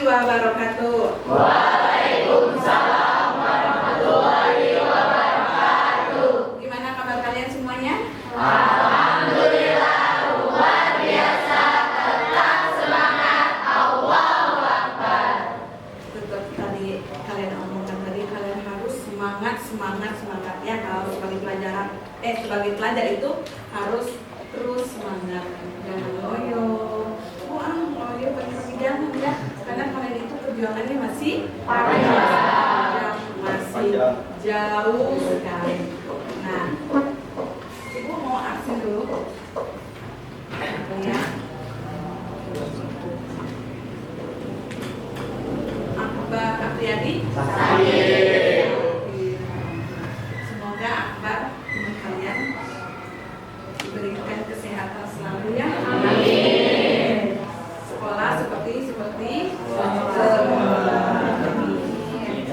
wabarakatuh. Waalaikumsalam warahmatullahi wabarakatuh. Gimana kabar kalian semuanya? Alhamdulillah luar biasa, tetap semangat, Allahu Akbar. Tetap tadi kalian omongkan tadi kalian harus semangat ya kalau sebagai pelajar itu harus terus semangat, jangan loyo. Loyo pagi-pagi jangan ya, karena kalian itu perjuangannya masih panjang, masih jauh sekali. Nah, Ibu mau absen dulu ya. Akbar Apriyadi. Semoga Akbar teman kalian diberikan kesehatan selalu ya. Amin. Sekolah seperti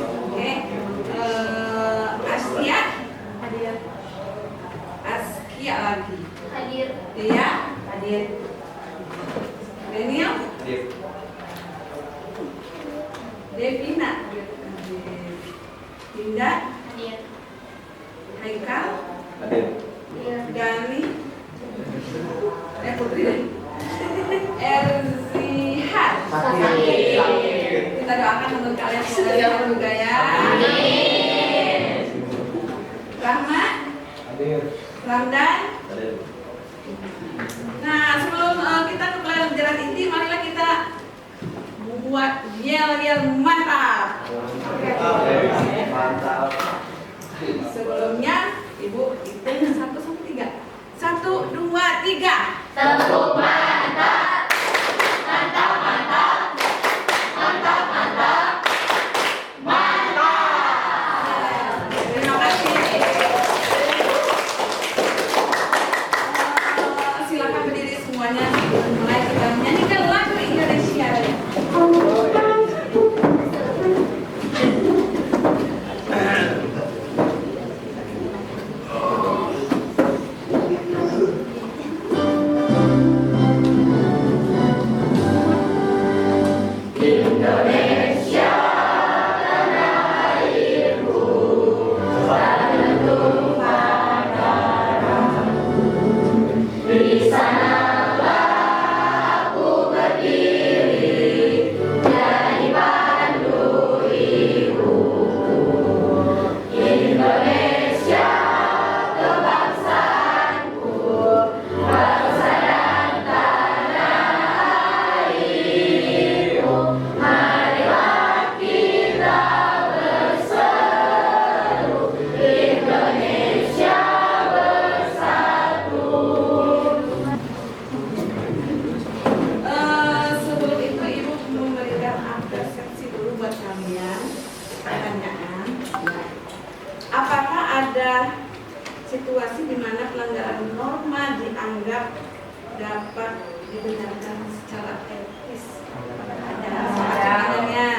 Oke. Askia hadir. Askia lagi. Hadir. Iya, hadir. Daniel. Hadir. Devina. Dinda. Hadir. Haikal. Hadir. Dani. Putri. Erzihan. Kita doakan untuk kalian semoga ya. Amin. Rahma. Hadir. Ramdan. Hadir. Nah, sebelum kita ke pelajaran inti, marilah kita buat yel-yel mantap. Mantap. Sebelumnya, Ibu hitung 1 sampai 3. 1, 2, 3. Tepuk mantap. Mantap, mantap. Mantap, mantap. Mantap. Terima kasih. Silakan berdiri semuanya. Mulai kita menyanyikan lagu Indonesia. Indonesia, tanah airku, terbentuk darah. Di sanalah aku berdiri, jadi pandu ibuku. Indonesia, kebangsaanku, bangsa dan tanah airku. Marilah kita berseru, Indonesia bersatu. Sebelum itu Ibu memberikan apresiasi dulu buat kalian. Pertanyaan, apakah ada situasi di mana pelanggaran norma dianggap dapat dibenarkan secara etis? Ada pertanyaannya?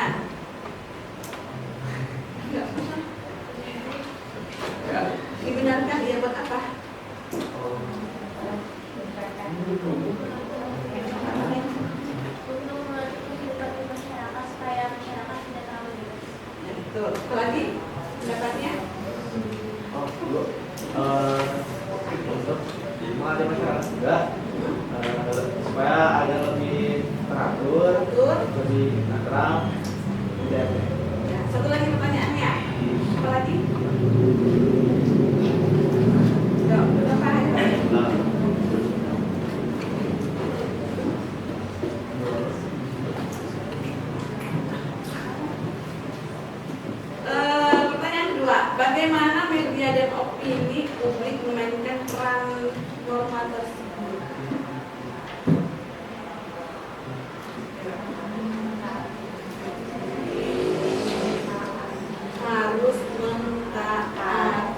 Dibenarkan ya buat apa? Untuk menghidupkan masyarakat supaya masyarakat tidak terlalu bebas. Nah, itu. Apa lagi pendapatnya? Untuk ada masyarakat juga supaya agak lebih teratur, lebih netral. Dan Ya, satu lagi pertanyaannya. Apa lagi? Ya, berapa hari? Pertanyaan kedua, bagaimana media dan opini publik memainkan peran norma tersebut? Harus mentaati.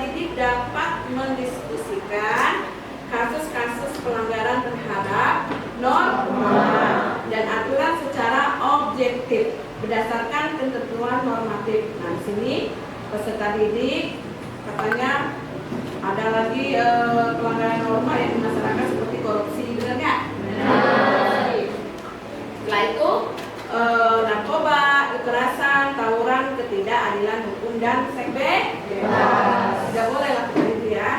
didik dapat mendiskusikan kasus-kasus pelanggaran terhadap norma dan aturan secara objektif berdasarkan ketentuan normatif. Nah, di sini peserta didik katanya ada lagi pelanggaran norma yang di masyarakat seperti korupsi, benar nggak? Benar. Setelah itu narkoba, kekerasan, tawuran, ketidakadilan hukum dan seks bebas. Tidak boleh lakukan itu ya.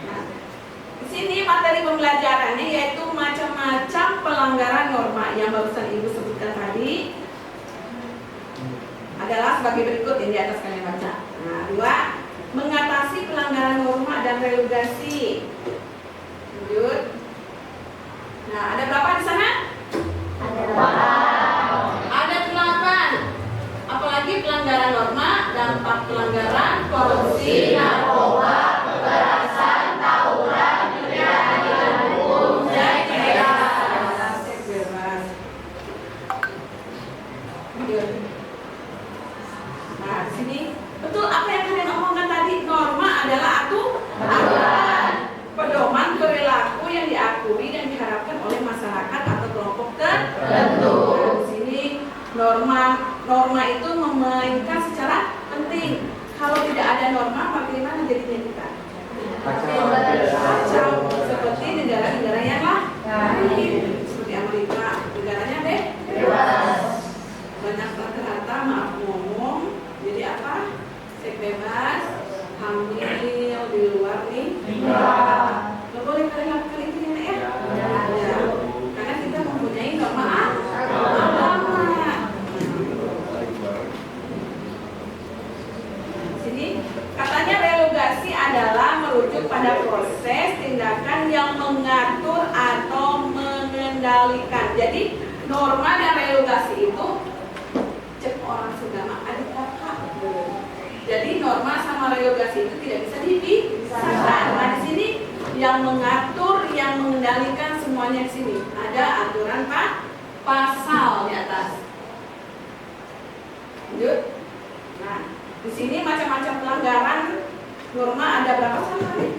Nah, di sini materi pembelajarannya yaitu macam-macam pelanggaran norma yang barusan Ibu sebutkan tadi adalah sebagai berikut yang di atas kalian baca. Nah, 2, mengatasi pelanggaran norma dan relugasi. Lanjut. Nah, ada berapa di sana? Ada 8. Ada 8. Apalagi pelanggaran norma, dampak pelanggaran, korupsi, narkoba, kekerasan, tawuran, ketidakadilan hukum, dan seks bebas. Lanjut. Nah, di sini betul apa yang kalian omongkan tadi. Norma adalah aturan, pedoman perilaku yang diakui dan diharapkan oleh masyarakat atau kelompok tertentu. Nah, di sini norma itu memainkan secara penting. Kalau tidak ada norma, bagaimana jadinya kita? Kacau. Seperti negara-negara yang lain, seperti Amerika, negaranya bebas. Banyak rata-rata maaf ngomong. Jadi apa? Seks bebas, hamil di luar nih. Nggak boleh kalian lakukan itu ya, ya. Karena kita mempunyai norma agama. Sini katanya relugasi adalah merujuk pada proses tindakan yang mengatur atau mengendalikan. Jadi norma dan relugasi itu cek orang segama adik kakak. Jadi norma sama relugasi itu tidak bisa dipisahkan. Nah, di sini yang mengatur, yang mengendalikan semuanya di sini. Ada aturan pasal di atas. Lanjut. Nah, di sini macam-macam pelanggaran norma ada berapa tadi?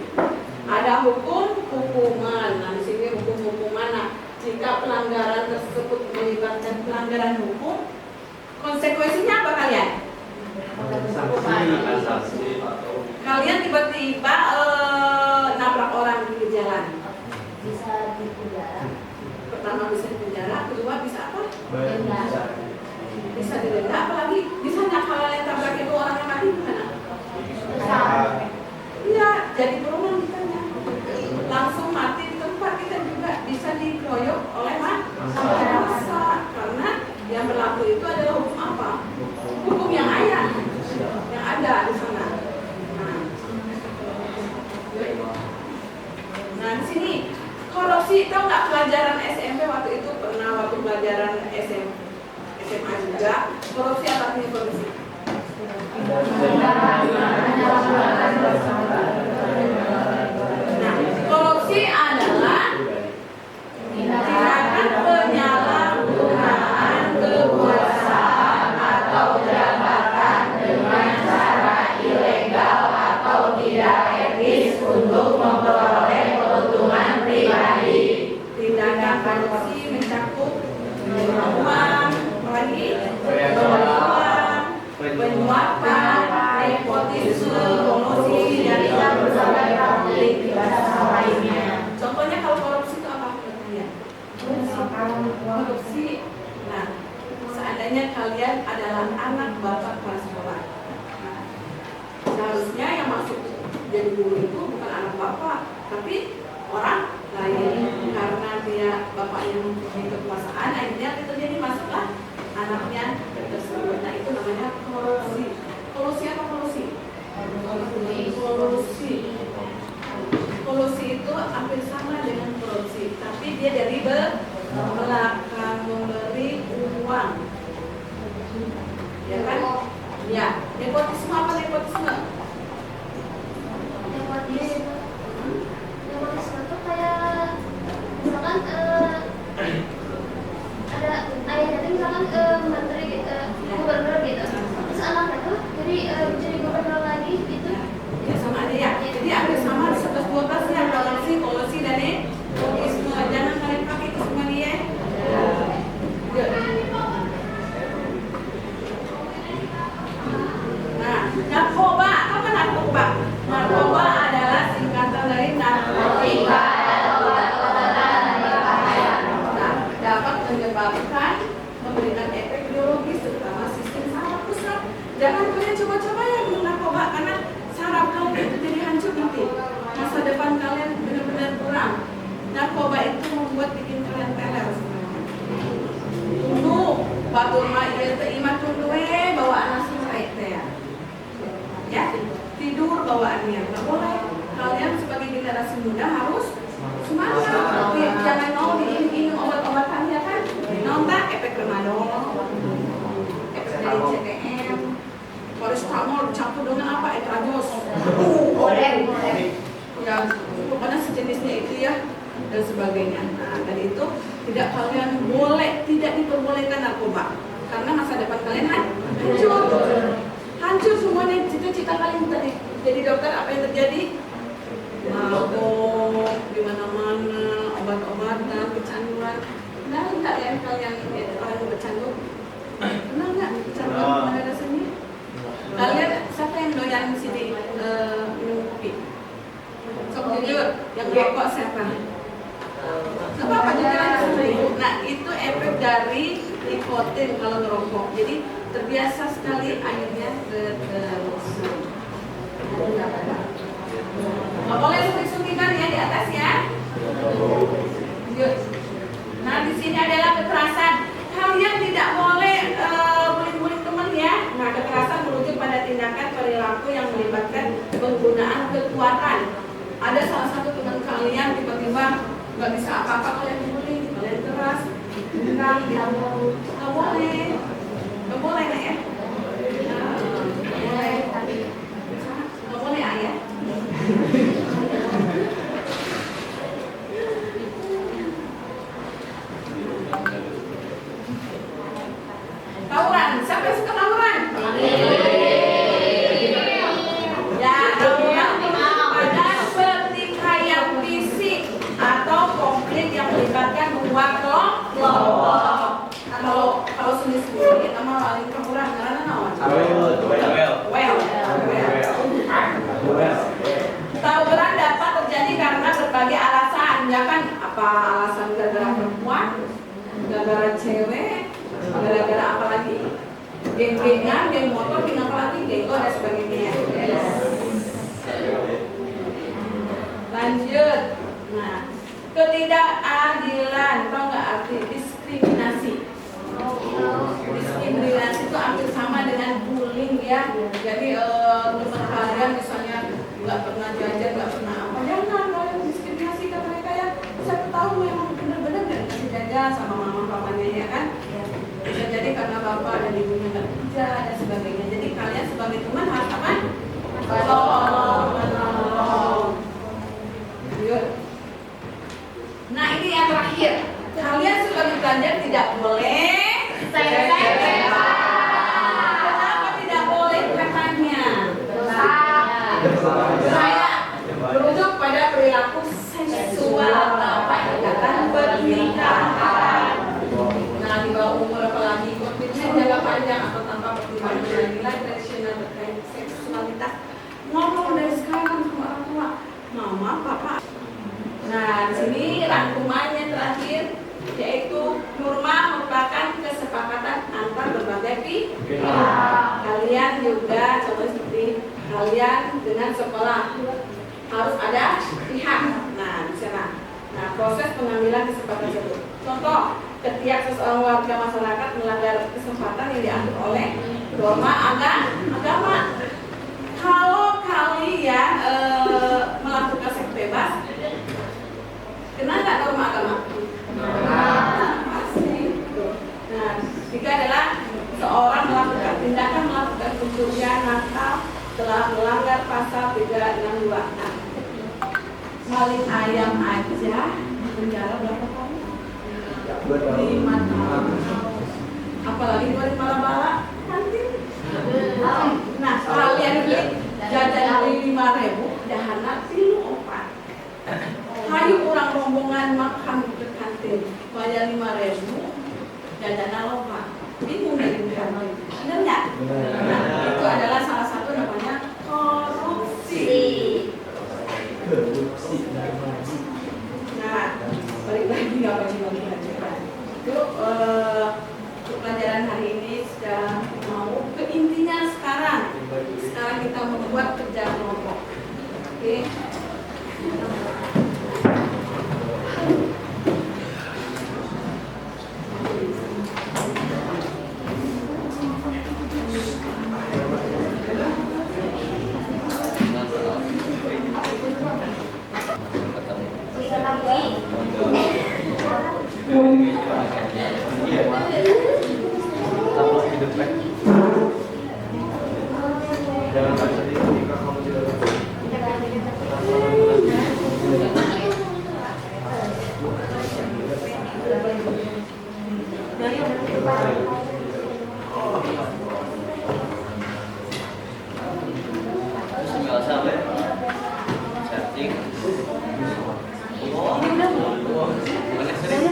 Ada hukuman. Nah, di sini hukuman. Nah, jika pelanggaran tersebut melibatkan pelanggaran hukum, konsekuensinya apa kalian? Kalian tiba-tiba nabrak orang di jalan. Bisa dipenjara. Pertama bisa dipenjara, kedua bisa apa? Denda. Bisa didenda, apalagi bisa kalau yang tabrak itu orangnya mati gimana? Iya, jadi buronan kita langsung mati di tempat. Kita juga bisa dikeroyok oleh massa karena yang berlaku itu adalah hukum apa? Hukum yang ada di sana. Nah, di sini korupsi, tahu nggak pelajaran SMP waktu itu pernah waktu pelajaran SMA juga korupsi apa artinya korupsi? Nah, korupsi adalah tindakan penyalahgunaan kekuasaan atau jabatan dengan cara ilegal atau tidak etis untuk memperoleh keuntungan pribadi. Tindakan korupsi mencakup uang, penyuapan, nepotisme, promosi, dan berbagai praktik lainnya. Contohnya kalau korupsi itu apa kalian? Korupsi. Nah, seandainya kalian adalah anak bapak kelas sekolah, nah, seharusnya yang masuk jadi guru itu bukan anak bapak, tapi orang lain. Karena dia bapaknya mempunyai kekuasaan, akhirnya itu jadi masuklah anaknya tersebut. Nah, itu namanya korupsi. Kolusi apa kolusi? Kolusi itu hampir sama dengan korupsi, tapi dia dari belakang memberi uang, ya kan? Ya, nepotisme apa nepotisme? Nepotisme itu kayak misalkan ada ayahnya itu misalkan menteri gubernur gitu, terus anaknya tuh Narkoba, apa narkoba? Narkoba adalah singkatan dari narkotika. Nah, dapat menyebabkan memberikan efek biologis terutama sistem saraf pusat. Jangan kalian coba-coba ya minum narkoba karena saraf kalian itu jadi hancur nanti. Masa depan kalian benar-benar kurang. Narkoba itu membuat bikin kalian teler sebenarnya. Tunggu, batur mah ieu teh imah tunggu bawa anak sampai teh ya. Tidur bawaannya nggak boleh. Kalian sebagai generasi muda harus semangat. Jangan mau diinum obat-obatan ya kan. Nonton efek remadol, efek dari CTM, paracetamol campur dengan apa? Etrajos. Ya, pokoknya sejenisnya itu ya dan sebagainya. Nah, tadi itu tidak kalian boleh, tidak diperbolehkan narkoba karena masa depan kalian hancur semuanya. Cita-cita kalian tadi jadi dokter, apa yang terjadi? Mabok di mana-mana, obat-obatan, kecanduan. Nah, kalian orang yang bercandu, pernah nggak kecanduan pada rasanya? Kalian siapa yang doyan di sini minum kopi? Sok jujur, yang rokok siapa? Apa jujur aja sama ibu. Nah, itu efek dari nikotin kalau ngerokok. Jadi terbiasa sekali akhirnya keterusan. Nggak boleh suntik-suntikan ya di atas ya. Nah, di sini adalah kekerasan. Kalian tidak boleh bullying-bullying teman ya. Nah, kekerasan merujuk pada tindakan perilaku yang melibatkan penggunaan kekuatan. Ada salah satu teman kalian tiba-tiba nggak bisa apa-apa, kalian bullying, kalian keras, bilang nggak boleh, nggak boleh nggak ya? Nggak boleh ayah. Tawuran, siapa yang suka tawuran? Ya, tawuran pada pertikaian fisik atau konflik yang melibatkan dua kelompok. Kalau sendiri sama lain tawuran karena naon? Tawuran dapat terjadi karena berbagai alasan, ya kan? Apa alasan gara-gara perempuan, gara-gara cewek, gara-gara apa lagi? Geng-gengan, geng motor, geng apa lagi? Geng dan sebagainya. Lanjut. Nah, ketidakadilan, tau nggak arti diskriminasi? Diskriminasi itu hampir sama dengan bullying ya. Jadi teman kalian misalnya nggak pernah jajan, nggak pernah apa, jangan kalian diskriminasi ke mereka ya. Saya tahu memang benar-benar nggak dikasih jajan sama mama papanya ya kan. Bisa jadi karena bapak dan ibunya nggak kerja dan sebagainya. Jadi kalian sebagai teman harus apa? Menolong. Nah, ini yang terakhir. Kalian sebagai pelajar tidak boleh kenapa tidak boleh katanya? Saya merujuk pada perilaku seksual atau ikatan pernikahan. Nah, di bawah umur apalagi konfliknya jangka panjang atau tanpa pertimbangan nilai tradisional terkait seksualitas. Ngomong dari sekarang sama orang tua, mama, papa. Nah, di sini rangkumannya terakhir yaitu norma merupakan kesepakatan antar berbagai pihak. Kalian juga contoh seperti kalian dengan sekolah harus ada pihak. Nah, di sana. Nah, proses pengambilan kesempatan tersebut. Contoh, ketika seseorang warga masyarakat melanggar kesempatan yang diatur oleh norma agama. Kalau kalian melakukan seks bebas, kena nggak norma agama? Pasti. Nah, tiga adalah seorang melakukan pencurian nakal telah melanggar pasal 362. Nah, maling ayam aja penjara berapa tahun? 5 tahun. Apalagi maling bala-bala nanti. Nah, kalian beli jajan beli 5.000, dahana 4. Hayu orang rombongan makan ke kantin, bayar 5.000, jajan loba. Bingung dari kantin. Benar nggak? Nah, itu adalah salah satu buat kerjaan kelompok. Oke. Jangan sedih ketika kamu tidak Nggak sampai setting. Mana sering?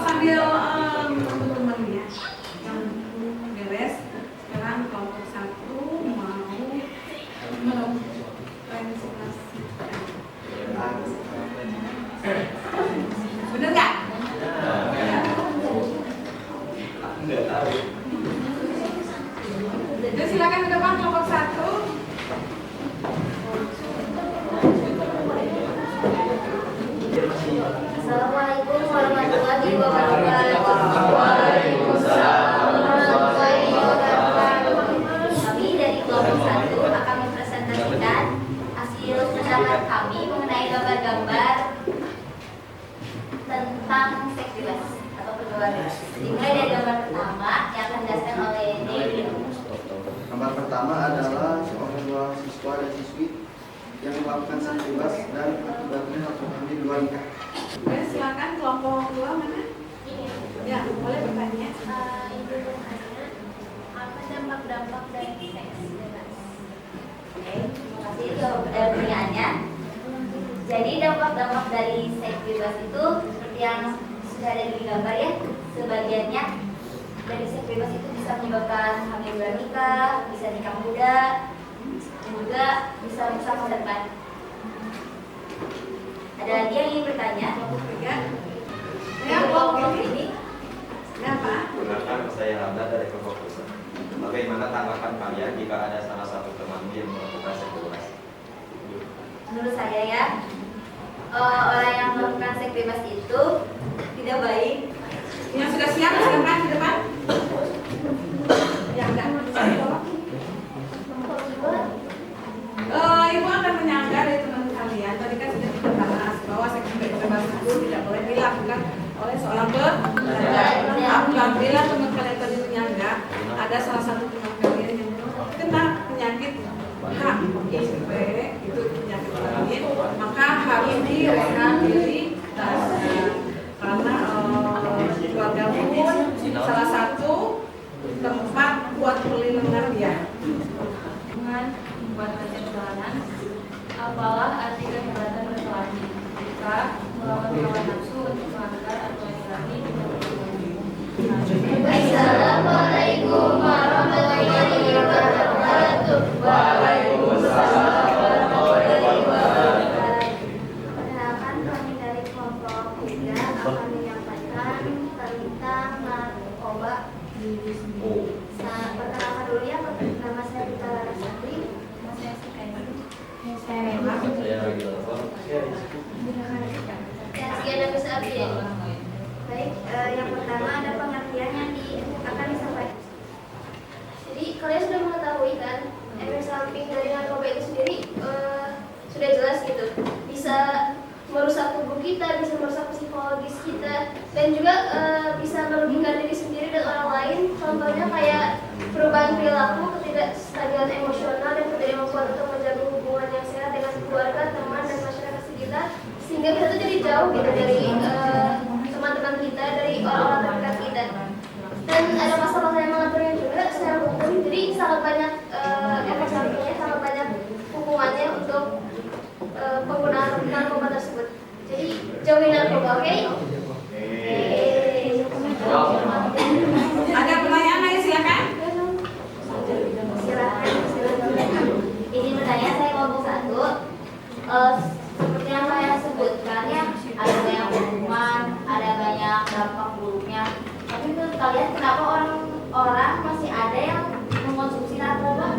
Sambil teman-teman ya yang beres, sekarang kelompok 1 mau presentasi. Bener nggak? Enggak tahu. Jadi silakan ke depan kelompok 1. Assalamualaikum warahmatullahi wabarakatuh. Waalaikumsalam warahmatullahi wabarakatuh. Kami dari kelompok 1 akan mempresentasikan hasil pendapat kami mengenai gambar-gambar tentang seks bebas atau pergaulan bebas. Dimulai dari gambar pertama yang akan dijelaskan oleh Dewi. Gambar pertama adalah seorang dua siswa dan siswi yang melakukan seks bebas dan akibatnya lakukan hamil di luar nikah. Oke, silakan kelompok 2 mana? Ya, boleh bertanya. Ibu bertanya, apa dampak-dampak dari seks bebas? Oke, terima kasih untuk pertanyaannya. Jadi dampak-dampak dari seks bebas itu seperti yang sudah ada di gambar ya. Sebagiannya dari seks bebas itu bisa menyebabkan hamil luar nikah, bisa nikah muda, dan juga bisa rusak masa depan. Ada lagi yang ingin bertanya? Kelompok 3. Ya, Untuk kelompok kelompok ini. ini Ya, Pak. Gunakan saya Hamdan dari kelompok pusat. Bagaimana tanggapan kalian jika ada salah satu temanmu yang melakukan seks bebas? menurut saya ya, orang yang melakukan seks bebas itu tidak baik. Yang sudah siap silakan di depan. Yang enggak bisa tolong. Ibu akan menyangka dari teman kalian. Tadi kan sudah kita bahas bahwa seks bebas itu tidak boleh dilakukan oleh seorang pelajar. Apabila teman kalian tadi menyangka ada salah satu teman kalian yang kena penyakit HIV, itu penyakit lain, maka harus direhabilitasi karena keluarga pun salah satu tempat buat perlindungan dia. Dengan buat perjalanan, apalah arti kehebatan berkelahi jika melawan hawa nafsu untuk melanggar atau mengurangi Assalamualaikum warahmatullahi wabarakatuh. Waalaikumsalam. yang pertama ada pengertian yang akan disampaikan. Jadi kalian sudah mengetahui kan, efek samping dari narkoba itu sendiri sudah jelas gitu. Bisa merusak tubuh kita, bisa merusak psikologis kita, dan juga bisa merugikan diri sendiri dan orang lain. Contohnya kayak perubahan perilaku, ketidakstabilan emosional, dan ketidakmampuan untuk menjaga hubungan yang sehat dengan keluarga, teman, dan masyarakat sekitar, sehingga kita tuh jadi jauh gitu dari teman-teman kita, dari orang-orang terdekat kita. Dan ada masalah yang mengaturnya juga secara hukum, jadi sangat banyak efek sampingnya, sangat banyak hukumannya untuk penggunaan narkoba tersebut. Jadi jauhi narkoba, oke? Ada pertanyaan lain, silakan. Silakan. Ini bertanya, saya ngomong satu. Seperti yang saya sebutkan ya, ada banyak hukuman, ada banyak dampak buruknya. Tapi menurut kalian kenapa orang-orang masih ada yang mengkonsumsi narkoba?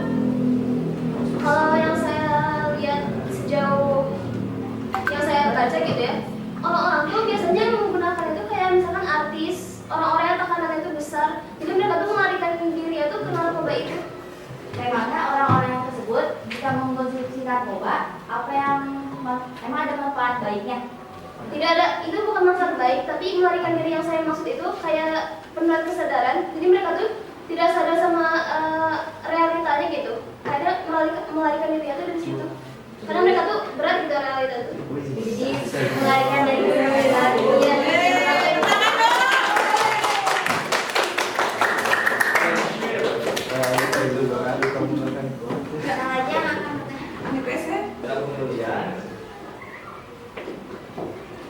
Kalau yang saya lihat sejauh yang saya baca gitu ya, orang-orang tuh biasanya yang menggunakan itu kayak misalkan artis, orang-orang yang tekanannya itu besar, jadi mereka tuh melarikan diri itu ke narkoba itu. Memangnya orang-orang yang tersebut bisa mengkonsumsi narkoba? Apa yang emang ada manfaat baiknya? Tidak ada, itu bukan manfaat baik, tapi melarikan diri yang saya maksud itu kayak penuh kesadaran. Jadi mereka tuh tidak sadar sama realitanya gitu. Akhirnya melarikan diri itu dari situ. Karena mereka tuh berat gitu realita itu. Jadi melarikan dari realita. Kemudian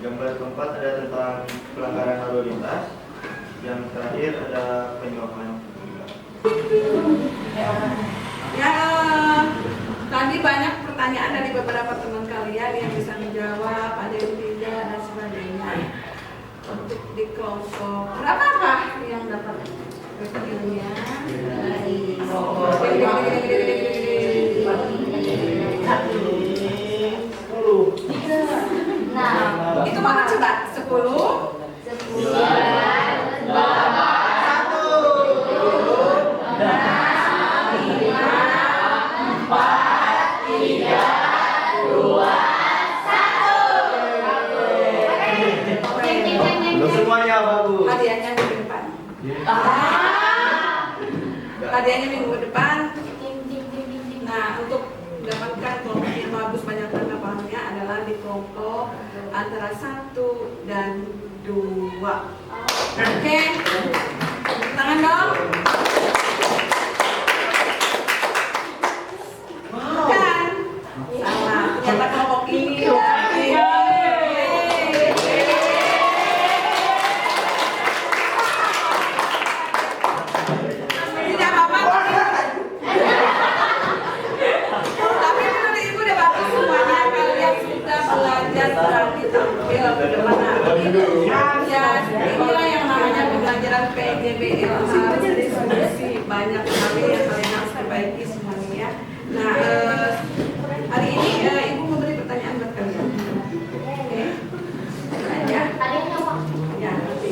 gambar keempat ada tentang pelanggaran lalu lintas. Yang terakhir ada penyuapan. Ya, tadi banyak pertanyaan dari beberapa teman kalian yang bisa menjawab, ada yang tidak dan sebagainya. Untuk di kelompok berapakah yang dapat reviewnya? Nah, Itu mana coba? 10. 10. Semuanya bagus. Hadiahnya minggu depan. Hadiahnya minggu depan. Nah, untuk mendapatkan kelompok yang bagus banyak tanggapannya adalah di kelompok antara 1 dan 2. Oke, tangan dong. Bukan. Salah. Ternyata kelompok ini. Tidak apa-apa. Tapi menurut ibu udah bagus semuanya. Kalian sudah belajar berarti tampil ke depan hari. Ya, inilah yang namanya pembelajaran PJB. Harus diskusi banyak sekali yang kalian harus perbaiki semuanya. Nah, hari ini ibu memberi pertanyaan buat kalian. Oke. Ya. Ya, nanti.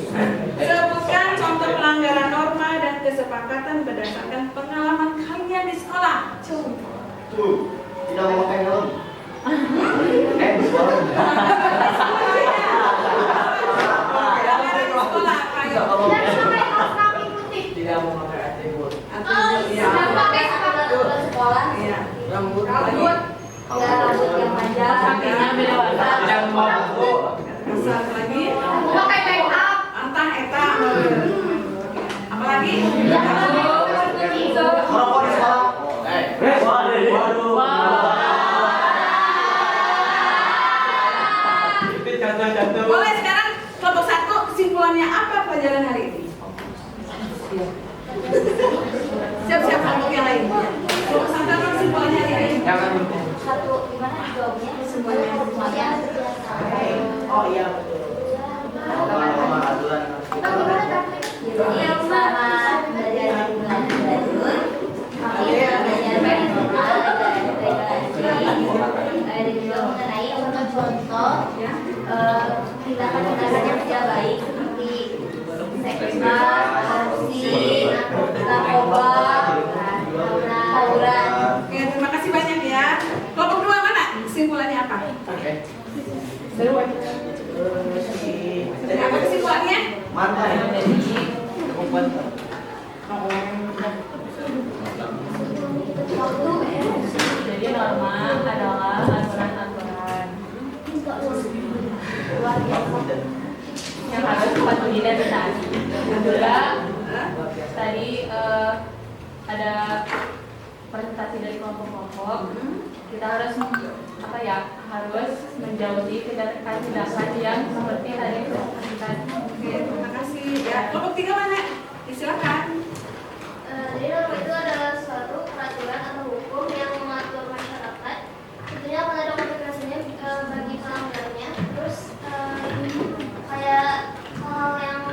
Sebutkan contoh pelanggaran norma dan kesepakatan berdasarkan pengalaman kalian di sekolah. Tuh, tidak memakai helm. Suara. Tidak mau pakai atribut. Sekolah. Iya. Rambut. ya rambut yang panjang, sampingnya belok. Yang mampu. Asal lagi. Pakai make up. Antah eta. Apalagi? Merokok di sekolah. Waduh. Itu contoh-contoh. Boleh sekarang kelompok 1 kesimpulannya apa pelajaran hari ini? Siap-siap kelompok yang lain. Kelompok 1 apa kesimpulannya hari ini? Satu gimana jawabnya? Semuanya. Oh iya betul. Lama aturan. Jadi selama belajar belajar kami belajar banyak normal dan regulasi dan juga mengenai contoh-contoh tindakan-tindakan yang tidak baik seperti apa? Apa kesimpulannya? Jadi norma adalah aturan-aturan yang harus dipatuhi dan ditaati. Juga tadi ada presentasi dari kelompok-kelompok. Kita harus harus menjauhi tindakan-tindakan yang seperti tadi dipresentasikan. Oke, terima kasih. Ya, kelompok 3 mana? Silakan. Jadi norma itu adalah suatu peraturan atau hukum yang mengatur masyarakat. Tentunya akan ada konsekuensinya bagi pelanggarnya. Terus kayak hal yang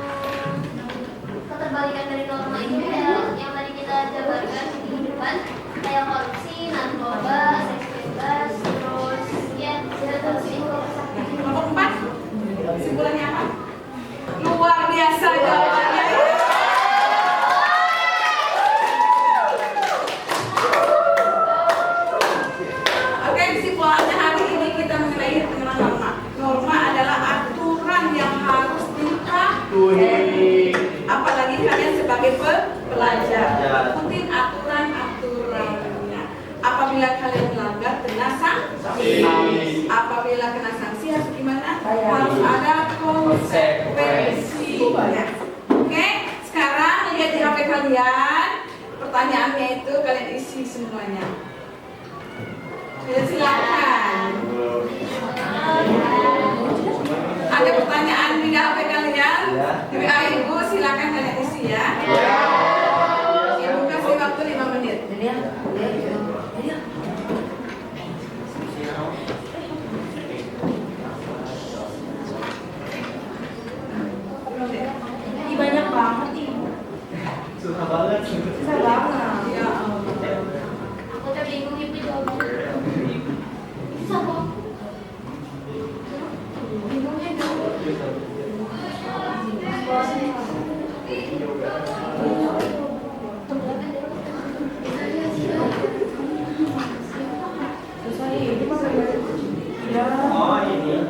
keterbalikan dari norma itu kayak yang tadi kita jabarkan di depan, kayak korupsi, narkoba, seks bebas, terus ya terus itu. Kelompok 4. Kesimpulannya apa? Luar biasa jawabannya. Oke, kesimpulannya hari ini kita mengenai norma. Norma adalah aturan yang harus dipatuhi. Apalagi kalian sebagai pelajar, ikutin aturan-aturannya. Apabila kalian melanggar, kena sanksi. Apabila kena sanksi harus gimana? Harus ada konsekuensinya. Oke, sekarang lihat di HP kalian. Pertanyaannya itu kalian isi semuanya. Silakan. Ada pertanyaan di HP kalian? Ibu, silakan kalian isi ya. Ibu kasih waktu 5 menit. Banyak banget ibu. Susah banget. Ya Allah. Aku tuh bingung ibu jawabannya. Sama. Bingungnya dulu. Oh, ini.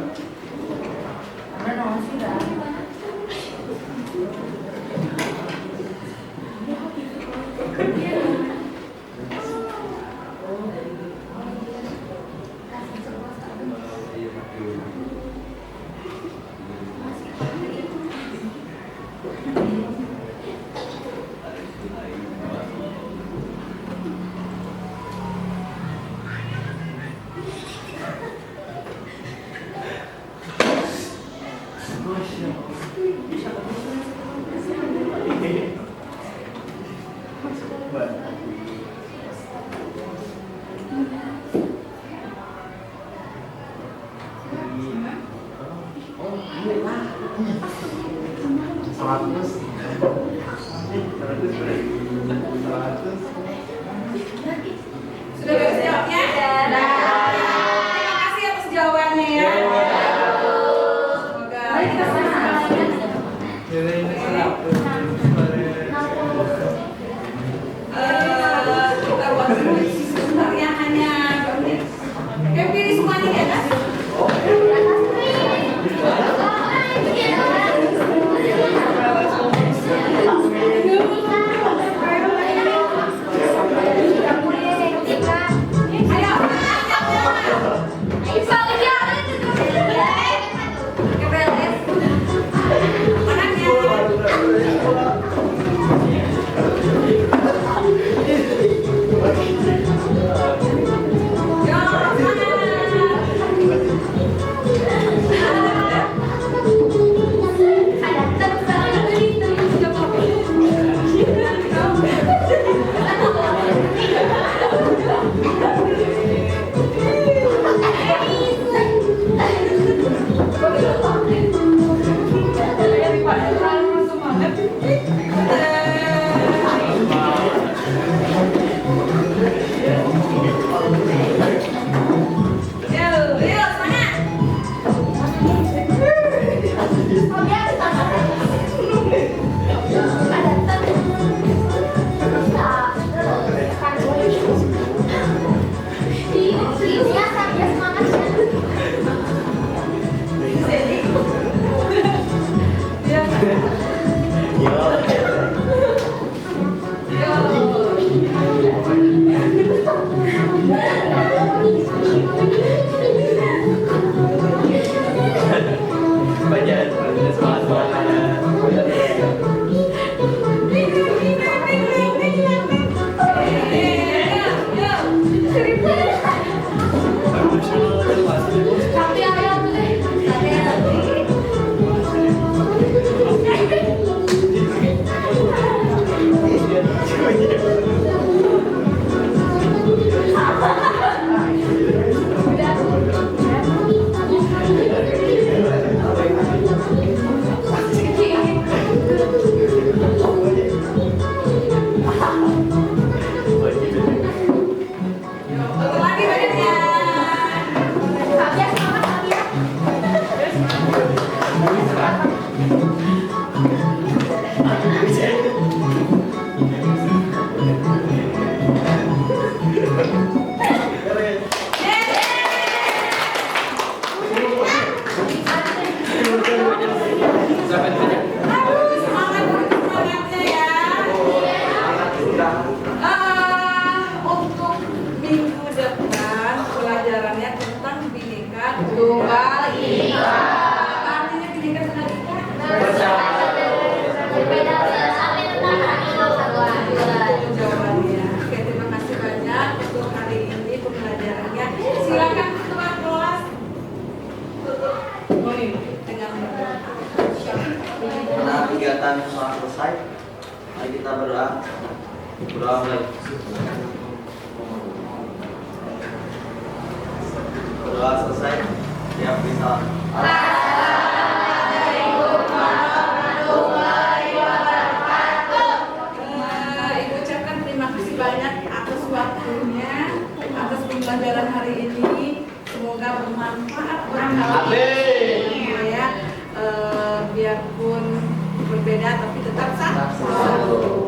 Sudah beres jawabnya? Terima kasih atas jawabannya ya. Semoga kita kita buat sebentar ya, hanya bermenit. Oke, pilih semuanya ya kan? Iya. Tunggal Ika. Artinya Bhinneka Tunggal Ika. Berbeda sampai tentang Jawabannya. Oke, terima kasih banyak untuk hari ini pembelajarannya. Silakan ketua kelas tutup dengan berdoa. Karena kegiatan telah selesai, mari kita berdoa. Berdoa mulai. Berdoa selesai. Siap bisa. Ibu ucapkan terima kasih banyak atas waktunya, atas pembelajaran hari ini. Semoga bermanfaat buat kalian. Ya, biarpun berbeda tapi tetap satu.